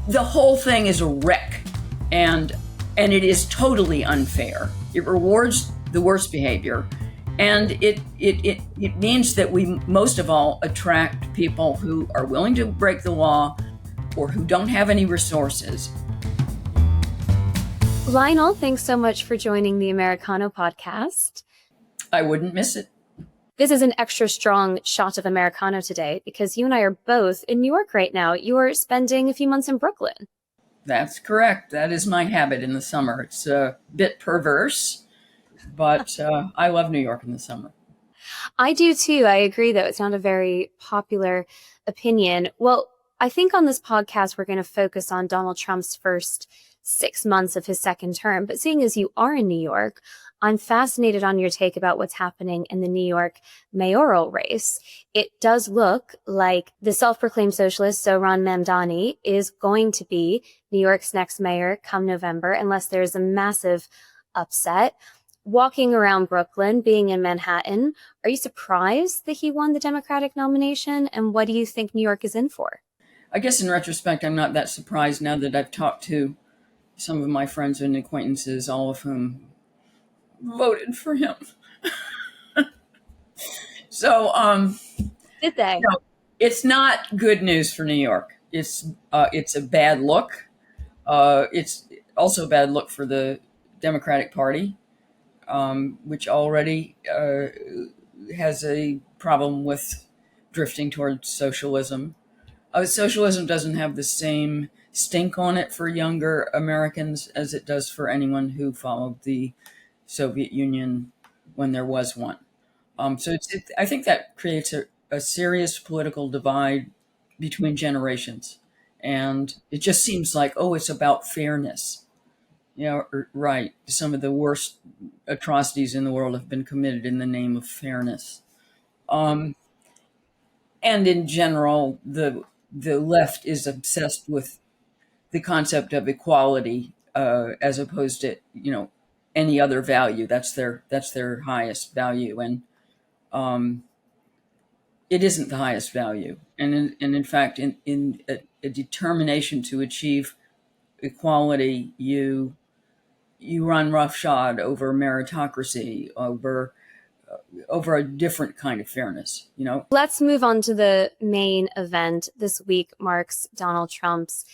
the whole thing is a wreck, and it is totally unfair. It rewards the worst behavior, and it means that we most of all attract people who are willing to break the law or who don't have any resources. Lionel, thanks so much for joining the Americano podcast. I wouldn't miss it. This is an extra strong shot of Americano today because you and I are both in New York right now. You are spending a few months in Brooklyn. That's correct. That is my habit in the summer. It's a bit perverse, but I love New York in the summer. I do too. I agree, though. It's not a very popular opinion. Well, I think on this podcast, we're going to focus on Donald Trump's first 6 months of his second term. But seeing as you are in New York, I'm fascinated on your take about what's happening in the New York mayoral race. It does look like the self-proclaimed socialist, Zohran Mamdani, is going to be New York's next mayor come November, unless there's a massive upset. Walking around Brooklyn, being in Manhattan, are you surprised that he won the Democratic nomination? And what do you think New York is in for? I guess in retrospect, I'm not that surprised now that I've talked to some of my friends and acquaintances, all of whom voted for him. So, Did they? No, it's not good news for New York. It's a bad look. It's also a bad look for the Democratic Party, which already has a problem with drifting towards socialism. Socialism doesn't have the same stink on it for younger Americans as it does for anyone who followed the Soviet Union when there was one. I think that creates a serious political divide between generations. And it just seems like, it's about fairness. Right. Some of the worst atrocities in the world have been committed in the name of fairness. And in general, the left is obsessed with the concept of equality as opposed to, any other value. That's their highest value, and it isn't the highest value. And in fact, in a determination to achieve equality, you run roughshod over meritocracy, over a different kind of fairness. Let's move on to the main event. This week marks Donald Trump's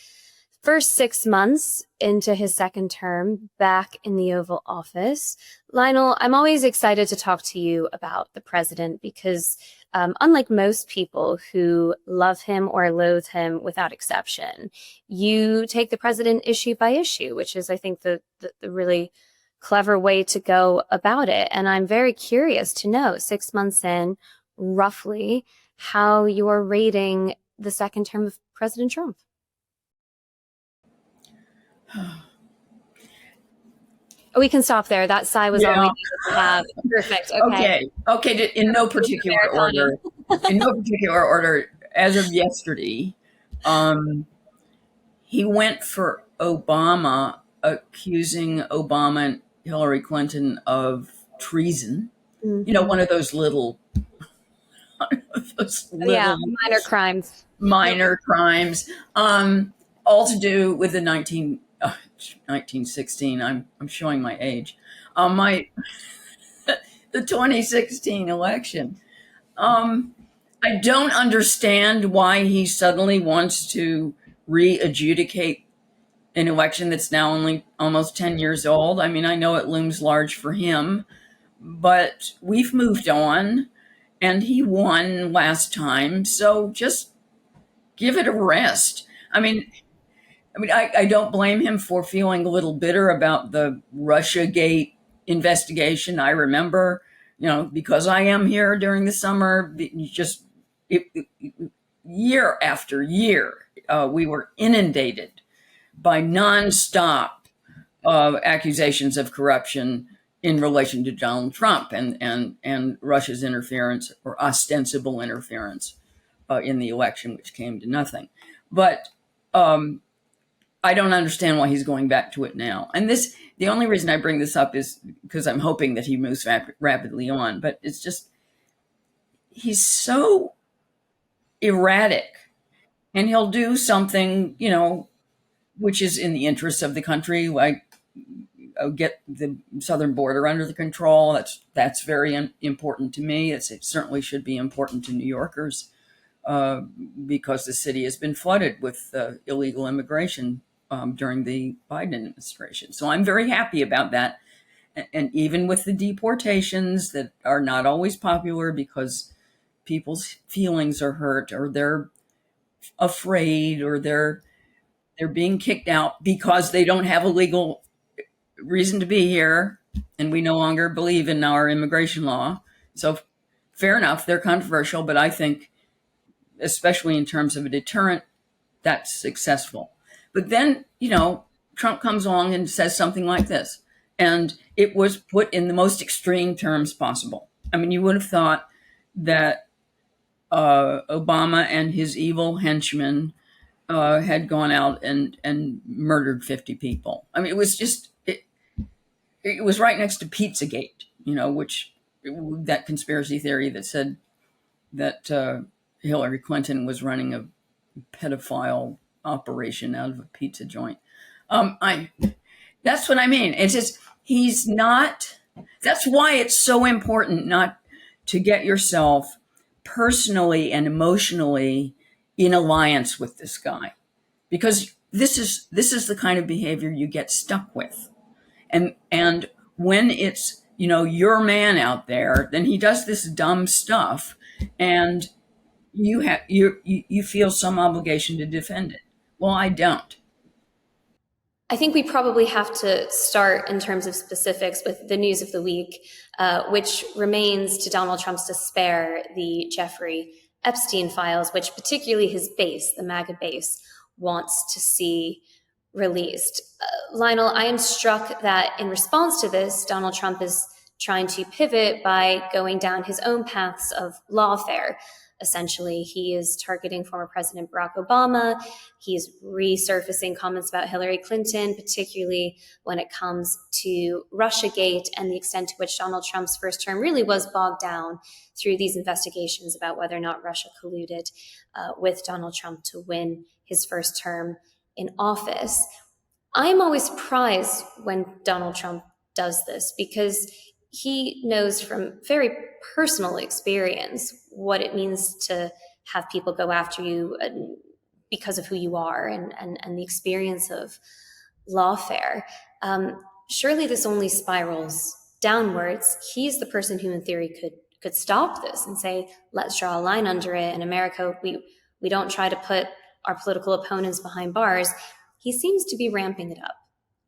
first 6 months into his second term back in the Oval Office. Lionel, I'm always excited to talk to you about the president because unlike most people who love him or loathe him without exception, you take the president issue by issue, which is, I think, the really clever way to go about it. And I'm very curious to know, 6 months in, roughly, how you're rating the second term of President Trump. We can stop there. That sigh was all we needed to have. Perfect. Okay. In no particular order. In no particular order. As of yesterday, he went for Obama, accusing Obama and Hillary Clinton of treason. Mm-hmm. One of those little minor crimes. Minor crimes. All to do with the 1916. I'm showing my age. The 2016 election. I don't understand why he suddenly wants to re-adjudicate an election that's now only almost 10 years old. I mean, I know it looms large for him, but we've moved on, and he won last time, so just give it a rest. I mean, I don't blame him for feeling a little bitter about the Russiagate investigation. I remember, because I am here during the summer, year after year, we were inundated by nonstop accusations of corruption in relation to Donald Trump and Russia's interference or ostensible interference in the election, which came to nothing. But I don't understand why he's going back to it now. And the only reason I bring this up is because I'm hoping that he moves rapidly on. But it's just, he's so erratic, and he'll do something, which is in the interest of the country. Like, get the southern border under the control. That's very important to me. It certainly should be important to New Yorkers, uh, because the city has been flooded with illegal immigration during the Biden administration. So I'm very happy about that. And even with the deportations that are not always popular because people's feelings are hurt, or they're afraid, or they're being kicked out because they don't have a legal reason to be here, and we no longer believe in our immigration law. So fair enough, they're controversial, but I think, especially in terms of a deterrent, that's successful. But then, Trump comes along and says something like this, and it was put in the most extreme terms possible. I mean, you would have thought that Obama and his evil henchmen had gone out and murdered 50 people. I mean, it was right next to Pizzagate, which, that conspiracy theory that said that Hillary Clinton was running a pedophile operation out of a pizza joint. I That's what I mean. It's just, he's not. That's why it's so important not to get yourself personally and emotionally in alliance with this guy, because this is the kind of behavior you get stuck with. And when it's, your man out there, then he does this dumb stuff, and you feel some obligation to defend it. Well, I don't. I think we probably have to start in terms of specifics with the news of the week, which remains, to Donald Trump's despair, the Jeffrey Epstein files, which particularly his base, the MAGA base, wants to see released. Lionel, I am struck that in response to this, Donald Trump is trying to pivot by going down his own paths of lawfare. Essentially, he is targeting former President Barack Obama. He's resurfacing comments about Hillary Clinton, particularly when it comes to Russiagate and the extent to which Donald Trump's first term really was bogged down through these investigations about whether or not Russia colluded with Donald Trump to win his first term in office. I'm always surprised when Donald Trump does this, because he knows from very personal experience what it means to have people go after you because of who you are, and the experience of lawfare. Surely this only spirals downwards. He's the person who in theory could stop this and say, let's draw a line under it. In America, we don't try to put our political opponents behind bars. He seems to be ramping it up.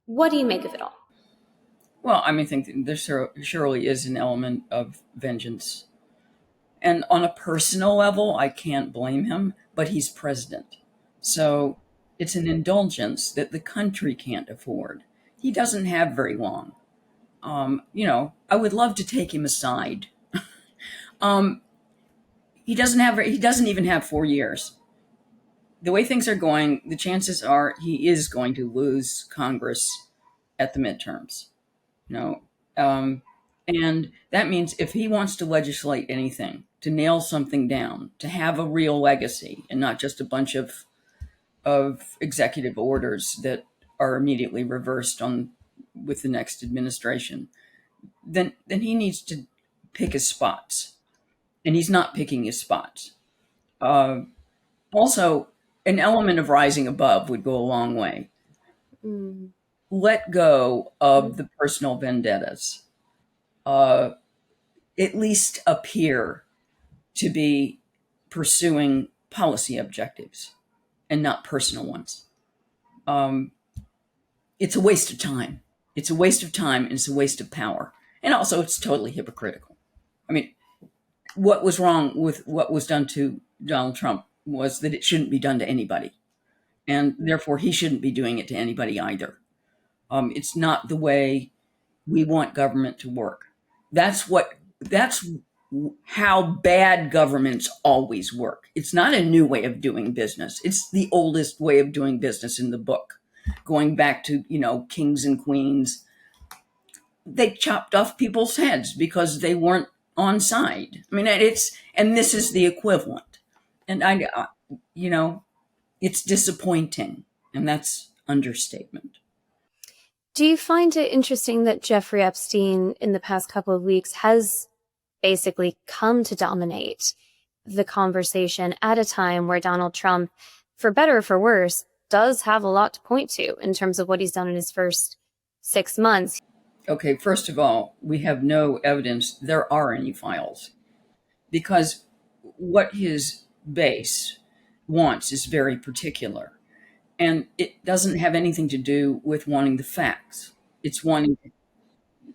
What do you make of it all? Well, I mean, I think that there surely is an element of vengeance. And on a personal level, I can't blame him, but he's president. So it's an indulgence that the country can't afford. He doesn't have very long. I would love to take him aside. Um, he doesn't even have 4 years. The way things are going, the chances are he is going to lose Congress at the midterms. You know, um, and that means if he wants to legislate anything, to nail something down, to have a real legacy, and not just a bunch of executive orders that are immediately reversed on with the next administration, then he needs to pick his spots, and he's not picking his spots. Uh, Also, an element of rising above would go a long way. Mm. Let go of the personal vendettas. Uh, at least appear to be pursuing policy objectives and not personal ones. Um, it's a waste of time. It's a waste of time, and it's a waste of power. And also, it's totally hypocritical. I mean, what was wrong with what was done to Donald Trump was that it shouldn't be done to anybody. And therefore, he shouldn't be doing it to anybody either. It's not the way we want government to work. That's how bad governments always work. It's not a new way of doing business. It's the oldest way of doing business in the book, going back to, kings and queens. They chopped off people's heads because they weren't on side. I mean, and this is the equivalent. And it's disappointing. And that's understatement. Do you find it interesting that Jeffrey Epstein in the past couple of weeks has basically come to dominate the conversation at a time where Donald Trump, for better or for worse, does have a lot to point to in terms of what he's done in his first 6 months? Okay, first of all, we have no evidence there are any files, because what his base wants is very particular. And it doesn't have anything to do with wanting the facts. It's wanting,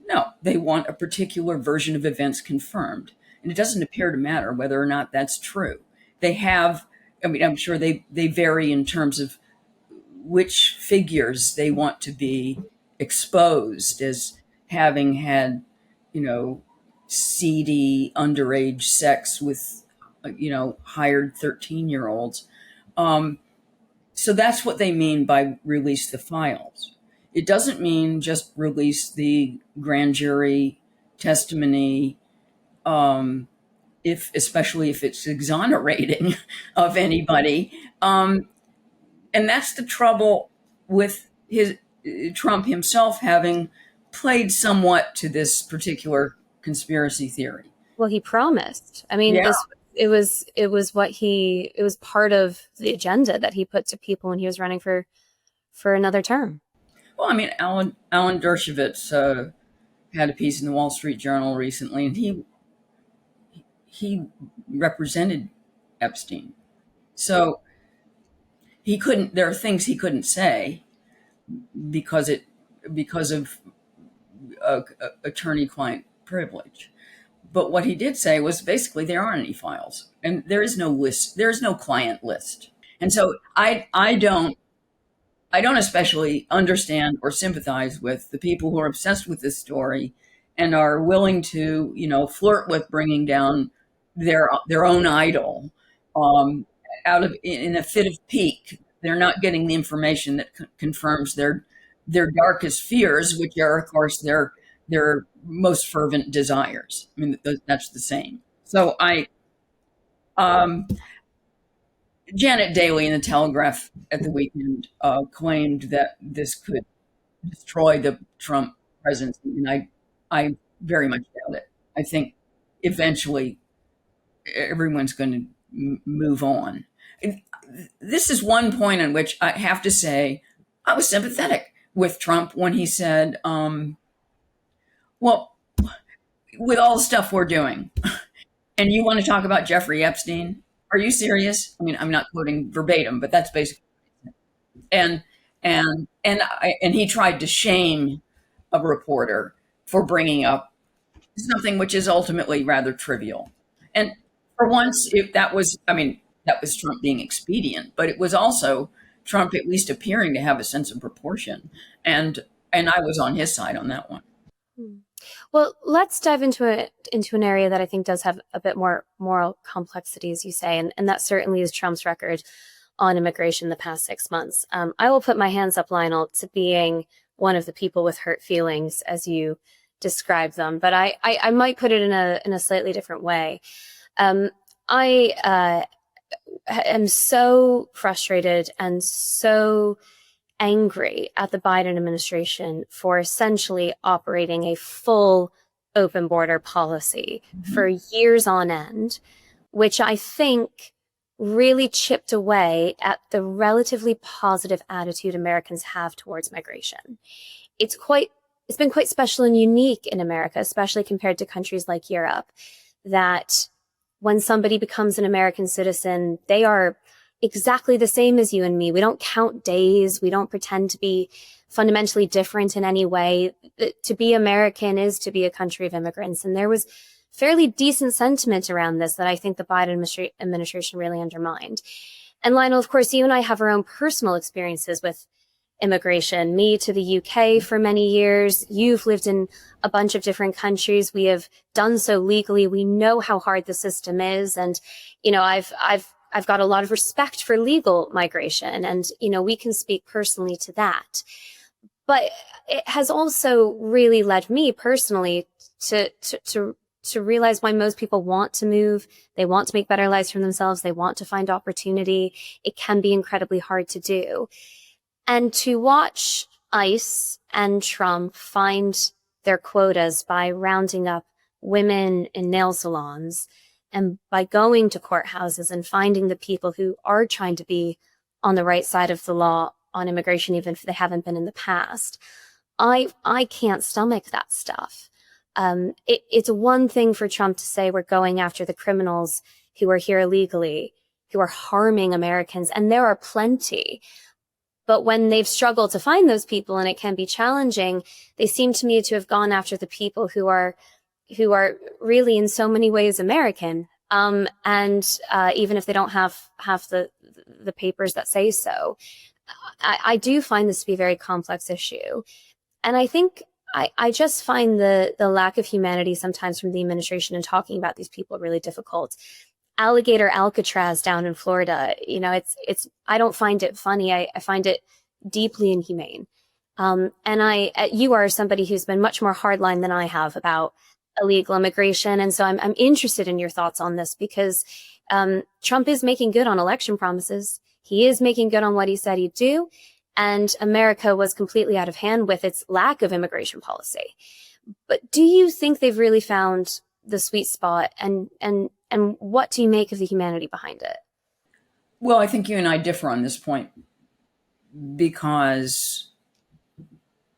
no, they want a particular version of events confirmed. And it doesn't appear to matter whether or not that's true. They have, I mean, I'm sure they vary in terms of which figures they want to be exposed as having had, seedy underage sex with, hired 13-year-olds. So that's what they mean by release the files. It doesn't mean just release the grand jury testimony, especially if it's exonerating of anybody. And that's the trouble with Trump himself having played somewhat to this particular conspiracy theory. Well, he promised. I mean, Yeah. it was part of the agenda that he put to people when he was running for another term. Well, I mean, Alan Dershowitz had a piece in the Wall Street Journal recently, and he represented Epstein. So he couldn't. There are things he couldn't say because of attorney-client privilege. But what he did say was basically there aren't any files, and there is no list. There is no client list, and so I don't especially understand or sympathize with the people who are obsessed with this story and are willing to flirt with bringing down their own idol, out of in a fit of pique. They're not getting the information that confirms their darkest fears, which are, of course, their most fervent desires. I mean, that's the same. So Janet Daly in the Telegraph at the weekend claimed that this could destroy the Trump presidency, and I very much doubt it. I think eventually everyone's going to move on. This is one point in which I have to say I was sympathetic with Trump when he said, well, with all the stuff we're doing, and you want to talk about Jeffrey Epstein? Are you serious? I mean, I'm not quoting verbatim, but that's basically, and he tried to shame a reporter for bringing up something which is ultimately rather trivial. And for once, that was Trump being expedient, but it was also Trump at least appearing to have a sense of proportion, and I was on his side on that one. Well, let's dive into an area that I think does have a bit more moral complexity, as you say, and that certainly is Trump's record on immigration the past 6 months. I will put my hands up, Lionel, to being one of the people with hurt feelings, as you describe them, but I might put it in a slightly different way. I am so frustrated and so angry at the Biden administration for essentially operating a full open border policy for years on end, which I think really chipped away at the relatively positive attitude Americans have towards migration. It's been quite special and unique in America, especially compared to countries like Europe, that when somebody becomes an American citizen, they are exactly the same as you and me. We don't count days. We don't pretend to be fundamentally different in any way. To be American is to be a country of immigrants. And there was fairly decent sentiment around this that I think the Biden administration really undermined. And Lionel, of course, you and I have our own personal experiences with immigration. Me to the UK for many years. You've lived in a bunch of different countries. We have done so legally. We know how hard the system is. And, I've got a lot of respect for legal migration, and, we can speak personally to that. But it has also really led me personally to realize why most people want to move. They want to make better lives for themselves. They want to find opportunity. It can be incredibly hard to do. And to watch ICE and Trump find their quotas by rounding up women in nail salons and by going to courthouses and finding the people who are trying to be on the right side of the law on immigration, even if they haven't been in the past, I can't stomach that stuff. It's one thing for Trump to say we're going after the criminals who are here illegally, who are harming Americans, and there are plenty. But when they've struggled to find those people, and it can be challenging, they seem to me to have gone after the people who are really in so many ways American. And even if they don't have the papers that say so, I do find this to be a very complex issue. And I think I just find the lack of humanity sometimes from the administration in talking about these people really difficult. Alligator Alcatraz down in Florida, it's I don't find it funny. I find it deeply inhumane. And you are somebody who's been much more hardline than I have about illegal immigration. And so I'm interested in your thoughts on this because Trump is making good on election promises. He is making good on what he said he'd do. And America was completely out of hand with its lack of immigration policy. But do you think they've really found the sweet spot? And what do you make of the humanity behind it? Well, I think you and I differ on this point because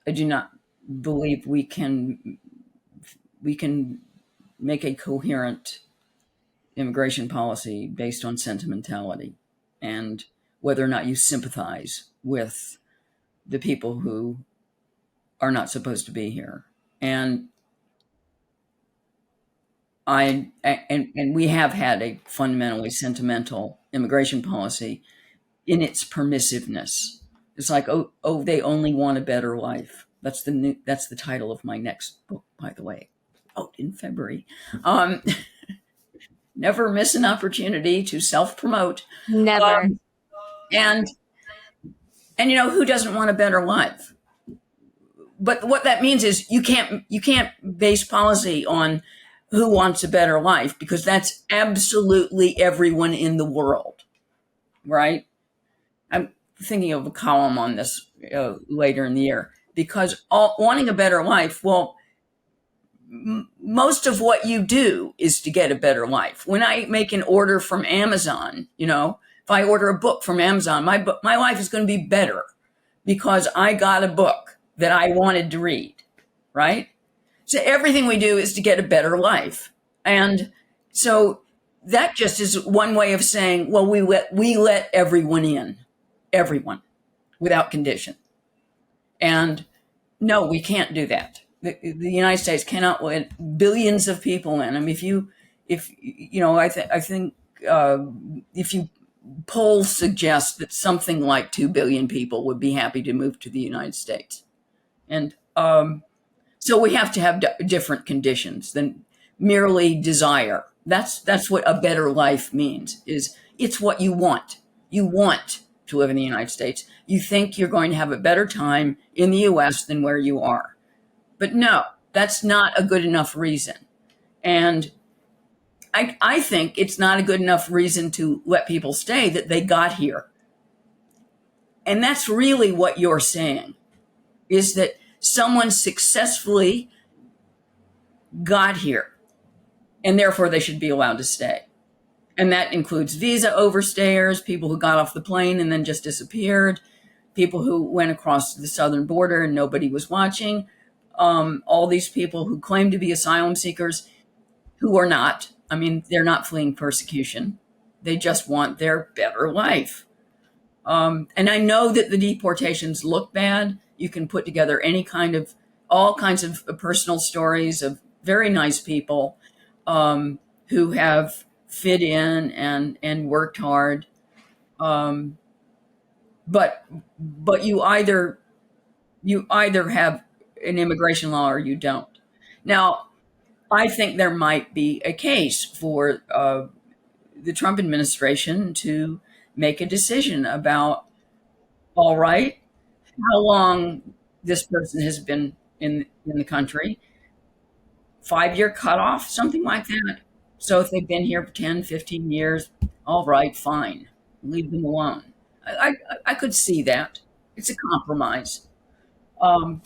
I do not believe we can make a coherent immigration policy based on sentimentality and whether or not you sympathize with the people who are not supposed to be here. And we have had a fundamentally sentimental immigration policy in its permissiveness. It's like, oh, they only want a better life. That's the title of my next book, by the way, out in February. Never miss an opportunity to self-promote. Never. And who doesn't want a better life? But what that means is you can't base policy on who wants a better life, because that's absolutely everyone in the world, right? I'm thinking of a column on this later in the year, because wanting a better life, well, most of what you do is to get a better life. When I make an order from Amazon, if I order a book from Amazon, my life is going to be better because I got a book that I wanted to read, right? So everything we do is to get a better life. And so that just is one way of saying, well, we let everyone in, everyone, without condition. And no, we can't do that. The United States cannot let billions of people in. I mean, I think if you polls suggest that something like 2 billion people would be happy to move to the United States. And so we have to have different conditions than merely desire. That's what a better life means, is it's what you want. You want to live in the United States. You think you're going to have a better time in the US than where you are. But no, that's not a good enough reason. And I think it's not a good enough reason to let people stay that they got here. And that's really what you're saying, is that someone successfully got here and therefore they should be allowed to stay. And that includes visa overstayers, people who got off the plane and then just disappeared, people who went across the southern border and nobody was watching, all these people who claim to be asylum seekers who are not. I mean, they're not fleeing persecution. They just want their better life. And I know that the deportations look bad. You can put together all kinds of personal stories of very nice people who have fit in and worked hard. But you either have an immigration law or you don't. Now, I think there might be a case for the Trump administration to make a decision about, all right, how long this person has been in the country, 5-year cutoff, something like that. So if they've been here for 10, 15 years, all right, fine, leave them alone. I could see that. It's a compromise. Um,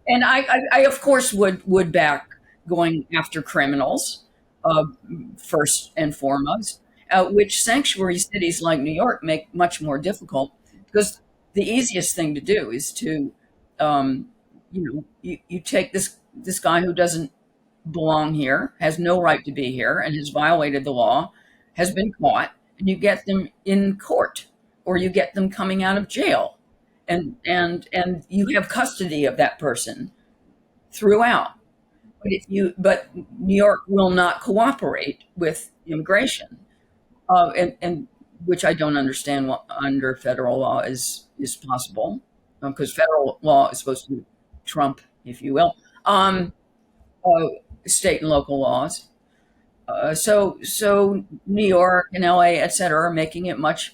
and I of course would back going after criminals, uh, first and foremost, which sanctuary cities like New York make much more difficult, because the easiest thing to do is to, um, you take this guy who doesn't belong here, has no right to be here, and has violated the law, has been caught, and you get them in court, or you get them coming out of jail, and you have custody of that person throughout. But New York will not cooperate with immigration, and which I don't understand what under federal law is possible, because federal law is supposed to trump, if you will, uh, state and local laws. So New York and LA, et cetera, are making it much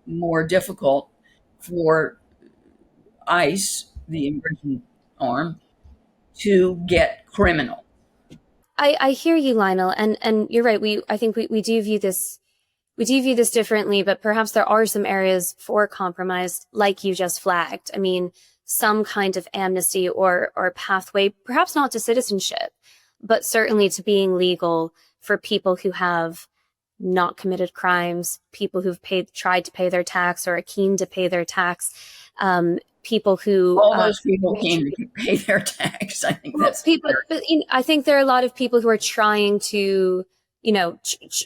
more difficult for ICE, the immigration arm, to get criminal. I hear you, Lionel, and you're right. I think we do view this, we do view this differently, but perhaps there are some areas for compromise, like you just flagged. I mean, some kind of amnesty or pathway, perhaps not to citizenship, but certainly to being legal for people who have not committed crimes, people who've tried to pay their tax or are keen to pay their tax, people who All those people keen to pay their tax. I think well, that's people. But I think there are a lot of people who are trying to,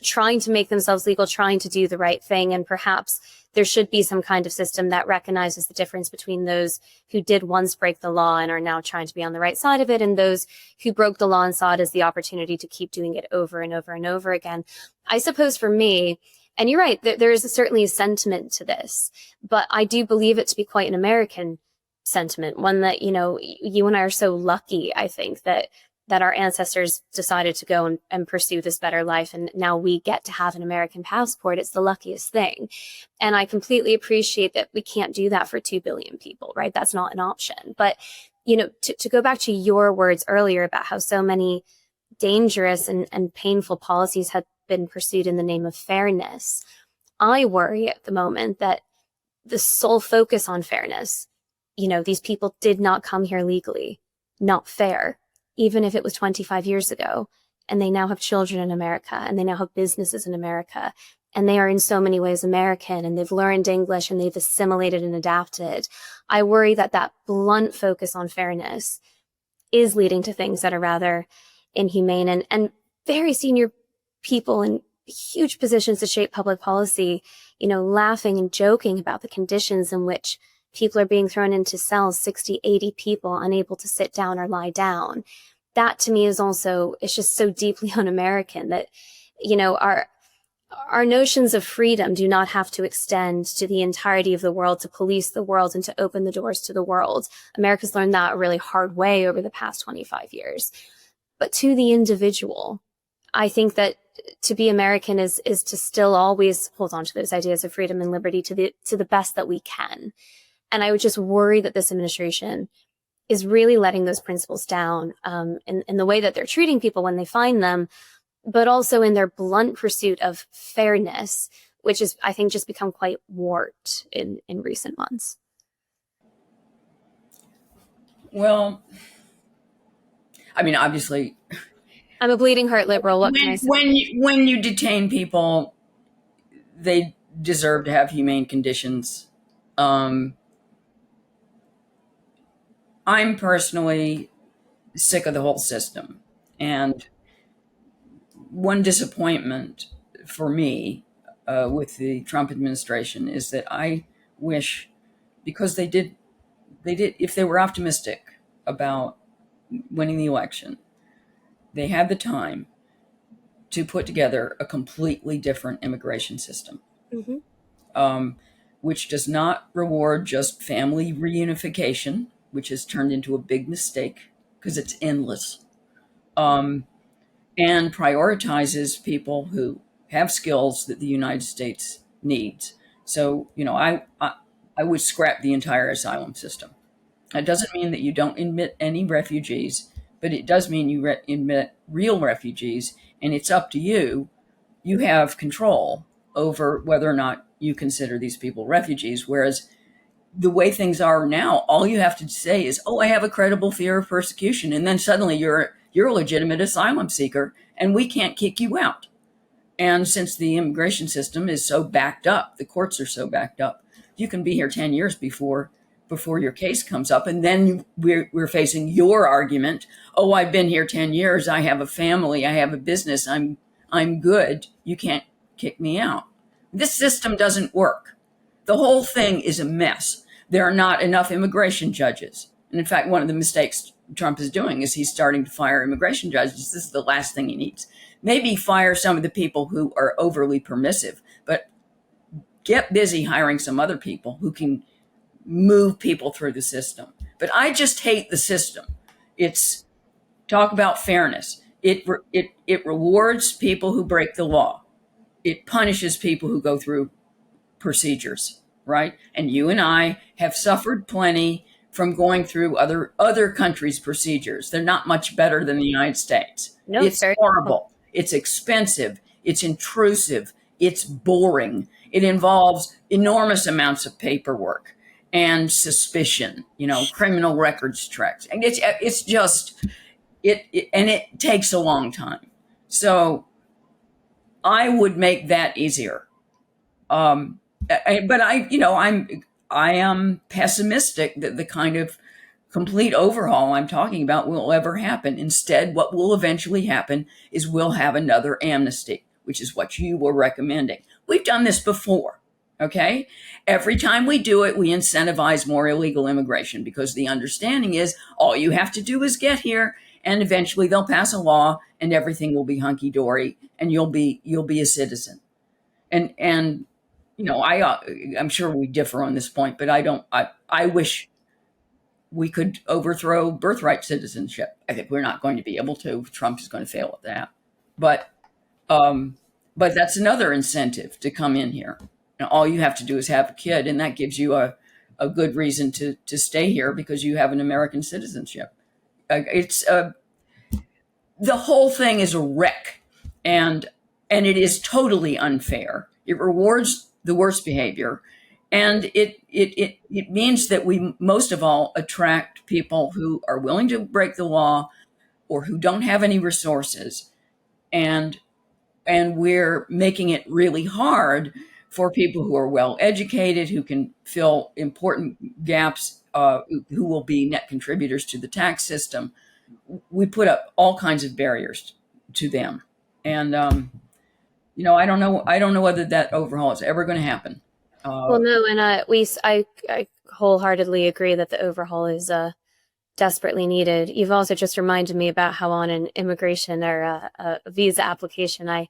trying to make themselves legal, trying to do the right thing, and perhaps there should be some kind of system that recognizes the difference between those who did once break the law and are now trying to be on the right side of it, and those who broke the law and saw it as the opportunity to keep doing it over and over and over again. I suppose for me, and you're right, there is certainly a sentiment to this, but I do believe it to be quite an American sentiment, one that, you and I are so lucky, I think, that our ancestors decided to go and pursue this better life, and now we get to have an American passport. It's the luckiest thing. And I completely appreciate that we can't do that for 2 billion people, right? That's not an option. But, to go back to your words earlier about how so many dangerous and painful policies have been pursued in the name of fairness, I worry at the moment that the sole focus on fairness, these people did not come here legally, not fair, even if it was 25 years ago, and they now have children in America, and they now have businesses in America, and they are in so many ways American, and they've learned English, and they've assimilated and adapted. I worry that that blunt focus on fairness is leading to things that are rather inhumane, and very senior people in huge positions to shape public policy, laughing and joking about the conditions in which people are being thrown into cells, 60, 80 people unable to sit down or lie down. That to me is also, it's just so deeply un-American that, our notions of freedom do not have to extend to the entirety of the world, to police the world and to open the doors to the world. America's learned that a really hard way over the past 25 years. But to the individual, I think that to be American is to still always hold on to those ideas of freedom and liberty to the best that we can. And I would just worry that this administration is really letting those principles down, in the way that they're treating people when they find them, but also in their blunt pursuit of fairness, which is, I think, just become quite warped in recent months. Well, I mean, obviously, I'm a bleeding heart liberal. What can I say? When you detain people, they deserve to have humane conditions. I'm personally sick of the whole system, and one disappointment for me, with the Trump administration, is that I wish, because they did, if they were optimistic about winning the election, they had the time to put together a completely different immigration system, Mm-hmm. which does not reward just family reunification, which has turned into a big mistake because it's endless, and prioritizes people who have skills that the United States needs. So, I would scrap the entire asylum system. It doesn't mean that you don't admit any refugees, but it does mean you admit real refugees, and it's up to you. You have control over whether or not you consider these people refugees, whereas the way things are now, all you have to say is, "Oh, I have a credible fear of persecution," and then suddenly you're a legitimate asylum seeker, and we can't kick you out. And since the immigration system is so backed up, the courts are so backed up, you can be here 10 years before your case comes up, and then we're facing your argument. "Oh, I've been here 10 years. I have a family. I have a business. I'm good. You can't kick me out." This system doesn't work. The whole thing is a mess. There are not enough immigration judges. And in fact, one of the mistakes Trump is doing is he's starting to fire immigration judges. This is the last thing he needs. Maybe fire some of the people who are overly permissive, but get busy hiring some other people who can move people through the system. But I just hate the system. It's talk about fairness. It rewards people who break the law. It punishes people who go through procedures, right? And you and I have suffered plenty from going through other countries' procedures. They're not much better than the United States. No, It's very horrible. It's expensive. It's intrusive. It's boring. It involves enormous amounts of paperwork and suspicion, criminal records checks. And it's just and it takes a long time. So I would make that easier. But I am pessimistic that the kind of complete overhaul I'm talking about will ever happen. Instead, what will eventually happen is we'll have another amnesty, which is what you were recommending. We've done this before, okay? Every time we do it, we incentivize more illegal immigration because the understanding is all you have to do is get here, and eventually they'll pass a law and everything will be hunky-dory and you'll be a citizen. And I'm sure we differ on this point, but I wish we could overthrow birthright citizenship. I think we're not going to be able to. Trump is going to fail at that. But that's another incentive to come in here. And all you have to do is have a kid, and that gives you a good reason to stay here because you have an American citizenship. The whole thing is a wreck, and it is totally unfair. It rewards the worst behavior. And it means that we most of all attract people who are willing to break the law or who don't have any resources. And we're making it really hard for people who are well educated, who can fill important gaps, who will be net contributors to the tax system. We put up all kinds of barriers to them. And I don't know whether that overhaul is ever going to happen. well, no, and I wholeheartedly agree that the overhaul is desperately needed. You've also just reminded me about how on an immigration or a visa application, I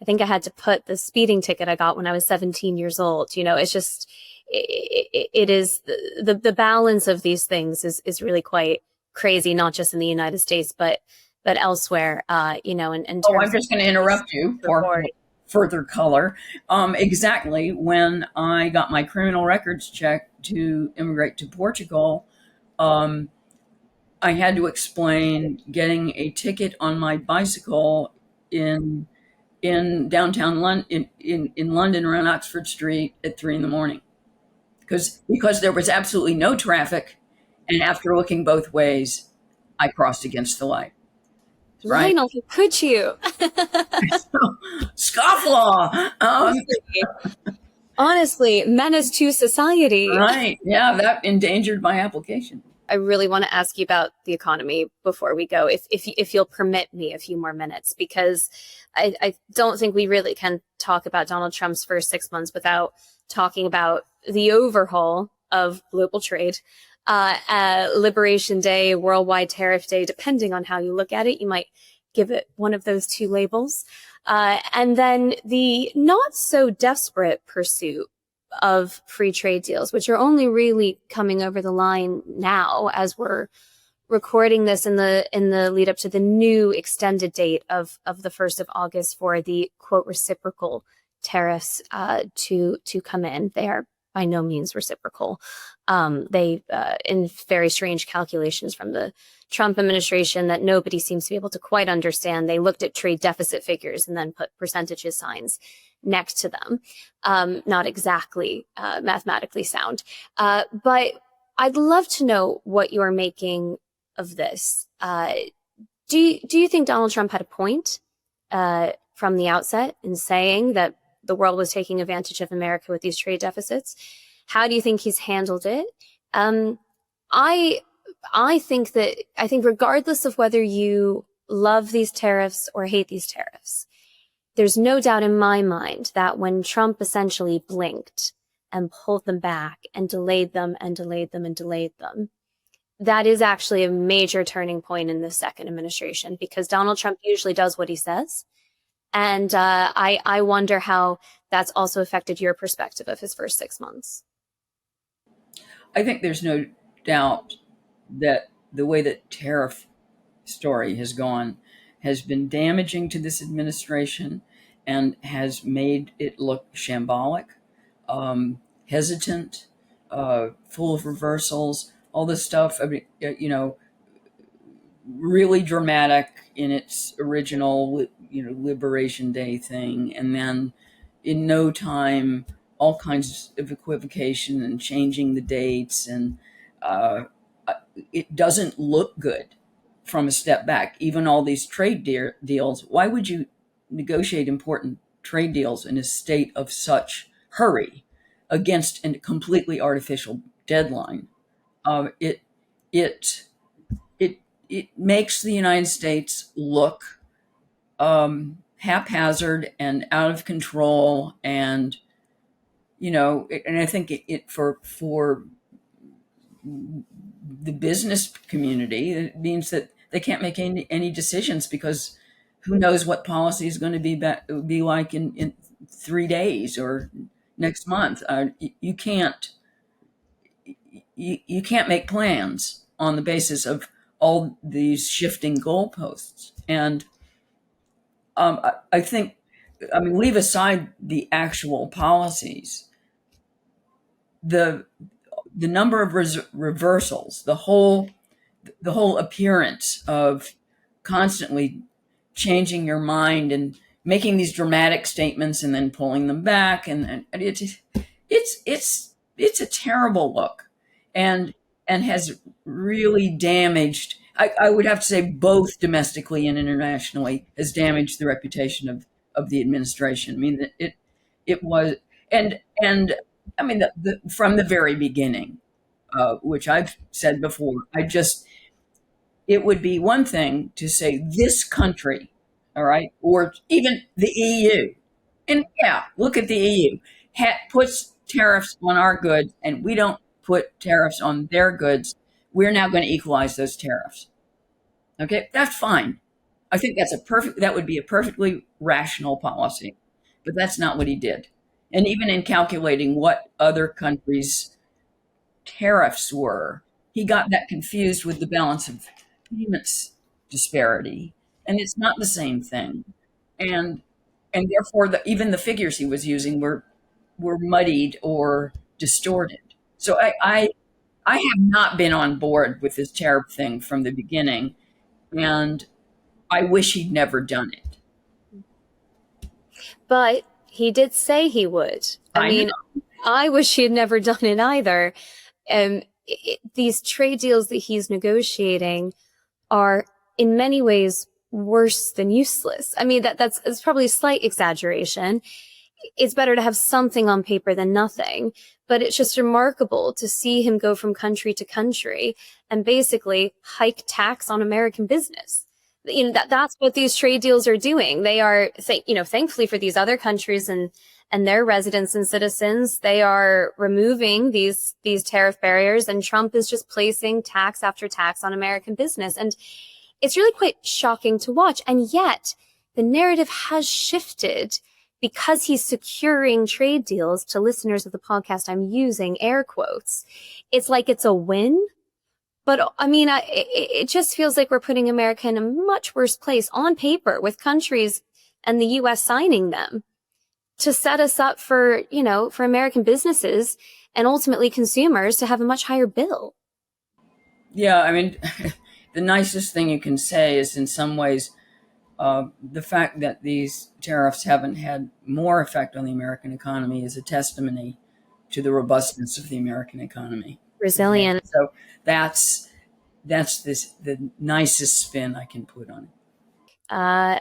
think I had to put the speeding ticket I got when I was 17 years old. It's just it is the balance of these things is really quite crazy, not just in the United States, but elsewhere. In terms I'm just going to interrupt you for further color. Exactly when I got my criminal records checked to immigrate to Portugal, I had to explain getting a ticket on my bicycle in downtown London, in London around Oxford Street at 3 a.m. because there was absolutely no traffic, and after looking both ways, I crossed against the light. Right? Lionel, how could you? Scofflaw. Honestly, menace to society. Right. Yeah, that endangered my application. I really want to ask you about the economy before we go, if you'll permit me a few more minutes, because I don't think we really can talk about Donald Trump's first 6 months without talking about the overhaul of global trade. Liberation Day, Worldwide Tariff Day, depending on how you look at it, you might give it one of those two labels. And then the not so desperate pursuit of free trade deals, which are only really coming over the line now as we're recording this in the lead up to the new extended date of the 1st of August for the quote reciprocal tariffs to come in. They are by no means reciprocal. They, in very strange calculations from the Trump administration that nobody seems to be able to quite understand, they looked at trade deficit figures and then put percentages signs next to them. Not exactly mathematically sound. But I'd love to know what you're making of this. Do you think Donald Trump had a point from the outset in saying that the world was taking advantage of America with these trade deficits? How do you think he's handled it? I think regardless of whether you love these tariffs or hate these tariffs, there's no doubt in my mind that when Trump essentially blinked and pulled them back and delayed them and delayed them and delayed them, that is actually a major turning point in the second administration, because Donald Trump usually does what he says. And I wonder how that's also affected your perspective of his first 6 months. I think there's no doubt that the way that tariff story has gone has been damaging to this administration and has made it look shambolic, hesitant, full of reversals, all this stuff. I mean, really dramatic in its original, Liberation Day thing, and then in no time, all kinds of equivocation and changing the dates, and it doesn't look good from a step back. Even all these trade deals. Why would you negotiate important trade deals in a state of such hurry against a completely artificial deadline? It it it makes the United States look haphazard and out of control, and and I think it for the business community, it means that they can't make any decisions, because who knows what policy is going to be like in 3 days or next month. You can't you can't make plans on the basis of all these shifting goalposts. And I think, leave aside the actual policies, the number of reversals, the whole appearance of constantly changing your mind and making these dramatic statements and then pulling them back, and it's a terrible look, and has really damaged. I would have to say, both domestically and internationally, has damaged the reputation of the administration. I mean, it was, and I mean, from the very beginning, which I've said before, it would be one thing to say this country, all right, or even the EU, and yeah, look at the EU, puts tariffs on our goods, and we don't put tariffs on their goods. We're now going to equalize those tariffs. Okay, that's fine. I think that would be a perfectly rational policy, but that's not what he did. And even in calculating what other countries' tariffs were, he got that confused with the balance of payments disparity, and it's not the same thing. And therefore, even the figures he was using were muddied or distorted. So I have not been on board with this tariff thing from the beginning, and I wish he'd never done it. But he did say he would. I mean, I wish he had never done it either. These trade deals that he's negotiating are in many ways worse than useless. I mean, that's probably a slight exaggeration. It's better to have something on paper than nothing, but it's just remarkable to see him go from country to country and basically hike tax on American business. That's what these trade deals are doing. They are, thankfully for these other countries and their residents and citizens, they are removing these tariff barriers, and Trump is just placing tax after tax on American business. And it's really quite shocking to watch. And yet the narrative has shifted because he's securing trade deals. To listeners of the podcast, I'm using air quotes. It's like it's a win. But I mean, it just feels like we're putting America in a much worse place on paper, with countries and the U.S. signing them to set us up for American businesses and ultimately consumers to have a much higher bill. Yeah, I mean, the nicest thing you can say is, in some ways, The fact that these tariffs haven't had more effect on the American economy is a testimony to the robustness of the American economy. Resilient. So that's the nicest spin I can put on it.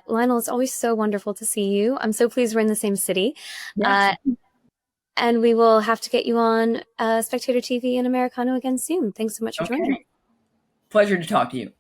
Lionel, it's always so wonderful to see you. I'm so pleased we're in the same city. Yes. And we will have to get you on Spectator TV and Americano again soon. Thanks so much for joining us. Pleasure to talk to you.